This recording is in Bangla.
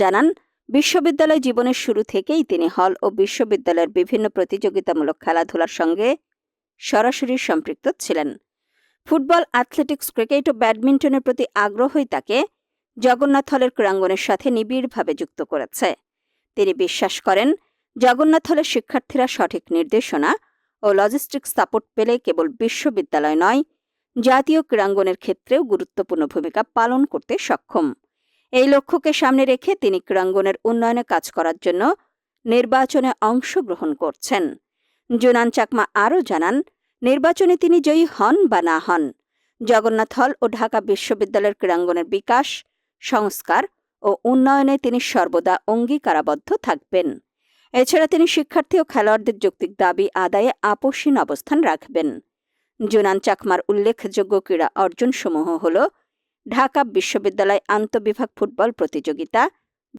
জানান, বিশ্ববিদ্যালয় জীবনের শুরু থেকেই তিনি হল ও বিশ্ববিদ্যালয়ের বিভিন্ন প্রতিযোগিতামূলক খেলাধুলার সঙ্গে সরাসরি সম্পৃক্ত ছিলেন। ফুটবল, অ্যাথলেটিক্স, ক্রিকেট ও ব্যাডমিন্টনের প্রতি আগ্রহই তাকে জগন্নাথ হলের ক্রীড়াঙ্গনের সাথে নিবিড়ভাবে যুক্ত করেছে। তিনি বিশ্বাস করেন, জগন্নাথ হলের শিক্ষার্থীরা সঠিক নির্দেশনা ও লজিস্টিক্স সাপোর্ট পেলে কেবল বিশ্ববিদ্যালয় নয়, জাতীয় ক্রীড়াঙ্গনের ক্ষেত্রেও গুরুত্বপূর্ণ ভূমিকা পালন করতে সক্ষম। এই লক্ষ্যকে সামনে রেখে তিনি ক্রীড়াঙ্গনের উন্নয়নে কাজ করার জন্য নির্বাচনে অংশগ্রহণ করছেন। জুনান চাকমা আরও জানান, নির্বাচনে তিনি জয়ী হন বা না হন, জগন্নাথ হল ও ঢাকা বিশ্ববিদ্যালয়ের ক্রীড়াঙ্গনের বিকাশ, সংস্কার ও উন্নয়নে তিনি সর্বদা অঙ্গীকারাবদ্ধ থাকবেন। এছাড়া তিনি শিক্ষার্থী ও খেলোয়াড়দের যৌক্তিক দাবি আদায়ে আপোষহীন অবস্থান রাখবেন। জুনান চাকমার উল্লেখযোগ্য ক্রীড়া অর্জনসমূহ হল ঢাকা বিশ্ববিদ্যালয় আন্তঃবিভাগ ফুটবল প্রতিযোগিতা,